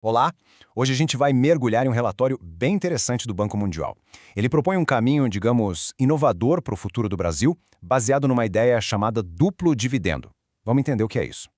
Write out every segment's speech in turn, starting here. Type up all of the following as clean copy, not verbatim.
Olá! Hoje a gente vai mergulhar em um relatório bem interessante do Banco Mundial. Ele propõe um caminho, digamos, inovador para o futuro do Brasil, baseado numa ideia chamada duplo dividendo. Vamos entender o que é isso.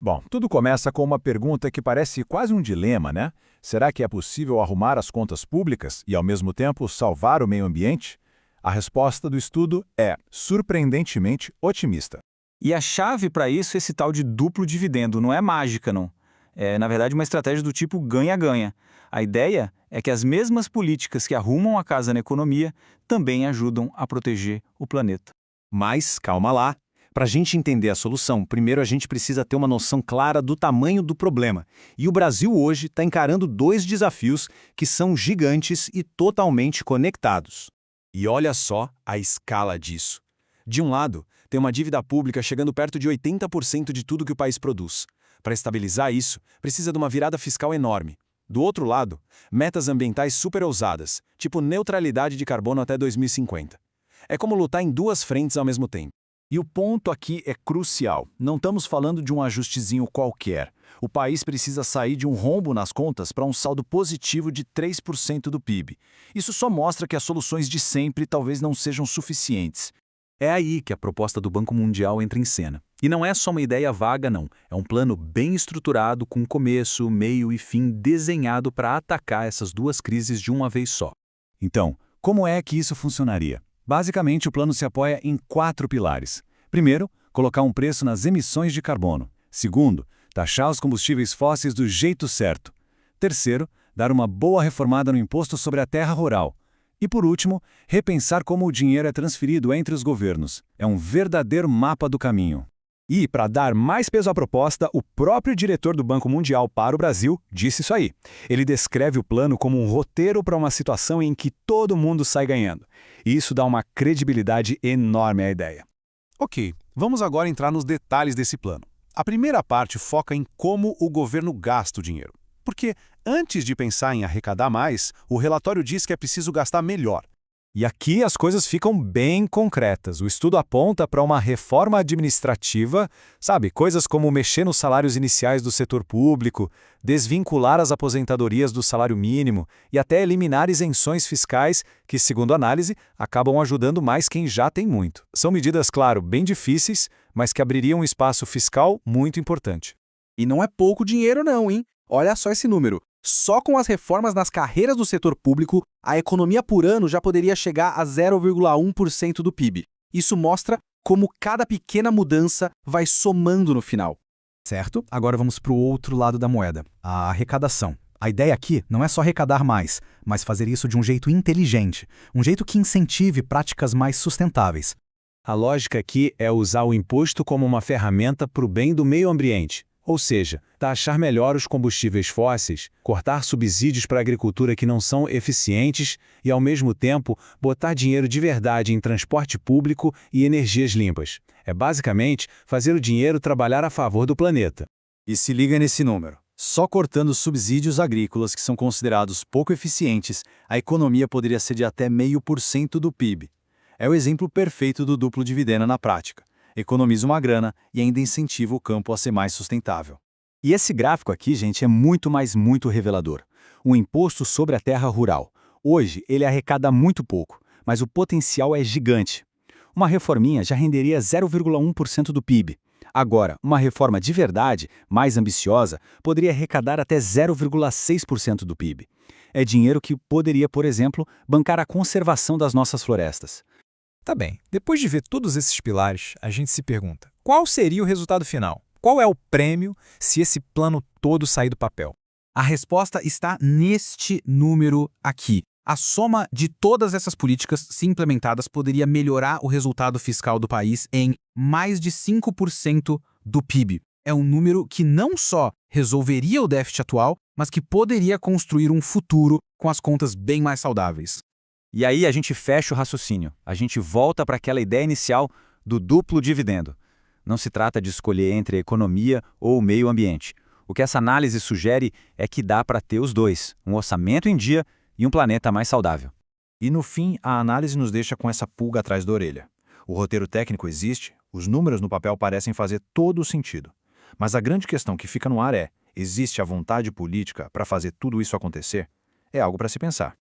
Bom, tudo começa com uma pergunta que parece quase um dilema, né? Será que é possível arrumar as contas públicas e, ao mesmo tempo, salvar o meio ambiente? A resposta do estudo é surpreendentemente otimista. E a chave para isso é esse tal de duplo dividendo, não é mágica, não. É, na verdade, uma estratégia do tipo ganha-ganha. A ideia é que as mesmas políticas que arrumam a casa na economia também ajudam a proteger o planeta. Mas, calma lá. Para a gente entender a solução, primeiro a gente precisa ter uma noção clara do tamanho do problema. E o Brasil hoje está encarando dois desafios que são gigantes e totalmente conectados. E olha só a escala disso. De um lado, tem uma dívida pública chegando perto de 80% de tudo que o país produz. Para estabilizar isso, precisa de uma virada fiscal enorme. Do outro lado, metas ambientais super ousadas, tipo neutralidade de carbono até 2050. É como lutar em duas frentes ao mesmo tempo. E o ponto aqui é crucial. Não estamos falando de um ajustezinho qualquer. O país precisa sair de um rombo nas contas para um saldo positivo de 3% do PIB. Isso só mostra que as soluções de sempre talvez não sejam suficientes. É aí que a proposta do Banco Mundial entra em cena. E não é só uma ideia vaga, não. É um plano bem estruturado, com começo, meio e fim desenhado para atacar essas duas crises de uma vez só. Então, como é que isso funcionaria? Basicamente, o plano se apoia em 4 pilares. Primeiro, colocar um preço nas emissões de carbono. Segundo, taxar os combustíveis fósseis do jeito certo. Terceiro, dar uma boa reformada no imposto sobre a terra rural. E, por último, repensar como o dinheiro é transferido entre os governos. É um verdadeiro mapa do caminho. E, para dar mais peso à proposta, o próprio diretor do Banco Mundial para o Brasil disse isso aí. Ele descreve o plano como um roteiro para uma situação em que todo mundo sai ganhando. E isso dá uma credibilidade enorme à ideia. Ok, vamos agora entrar nos detalhes desse plano. A primeira parte foca em como o governo gasta o dinheiro. Porque, antes de pensar em arrecadar mais, o relatório diz que é preciso gastar melhor. E aqui as coisas ficam bem concretas. O estudo aponta para uma reforma administrativa, sabe, coisas como mexer nos salários iniciais do setor público, desvincular as aposentadorias do salário mínimo e até eliminar isenções fiscais que, segundo a análise, acabam ajudando mais quem já tem muito. São medidas, claro, bem difíceis, mas que abririam um espaço fiscal muito importante. E não é pouco dinheiro não, hein? Olha só esse número. Só com as reformas nas carreiras do setor público, a economia por ano já poderia chegar a 0,1% do PIB. Isso mostra como cada pequena mudança vai somando no final. Certo? Agora vamos para o outro lado da moeda, a arrecadação. A ideia aqui não é só arrecadar mais, mas fazer isso de um jeito inteligente, um jeito que incentive práticas mais sustentáveis. A lógica aqui é usar o imposto como uma ferramenta para o bem do meio ambiente. Ou seja, taxar melhor os combustíveis fósseis, cortar subsídios para a agricultura que não são eficientes e, ao mesmo tempo, botar dinheiro de verdade em transporte público e energias limpas. É basicamente fazer o dinheiro trabalhar a favor do planeta. E se liga nesse número. Só cortando os subsídios agrícolas que são considerados pouco eficientes, a economia poderia ser de até 0,5% do PIB. É o exemplo perfeito do duplo dividendo na prática. Economiza uma grana e ainda incentiva o campo a ser mais sustentável. E esse gráfico aqui, gente, é muito revelador. O imposto sobre a terra rural. Hoje, ele arrecada muito pouco, mas o potencial é gigante. Uma reforminha já renderia 0,1% do PIB. Agora, uma reforma de verdade, mais ambiciosa, poderia arrecadar até 0,6% do PIB. É dinheiro que poderia, por exemplo, bancar a conservação das nossas florestas. Tá bem, depois de ver todos esses pilares, a gente se pergunta, qual seria o resultado final? Qual é o prêmio se esse plano todo sair do papel? A resposta está neste número aqui. A soma de todas essas políticas, se implementadas, poderia melhorar o resultado fiscal do país em mais de 5% do PIB. É um número que não só resolveria o déficit atual, mas que poderia construir um futuro com as contas bem mais saudáveis. E aí a gente fecha o raciocínio. A gente volta para aquela ideia inicial do duplo dividendo. Não se trata de escolher entre a economia ou o meio ambiente. O que essa análise sugere é que dá para ter os dois, um orçamento em dia e um planeta mais saudável. E no fim, a análise nos deixa com essa pulga atrás da orelha. O roteiro técnico existe, os números no papel parecem fazer todo o sentido. Mas a grande questão que fica no ar é: Existe a vontade política para fazer tudo isso acontecer? É algo para se pensar.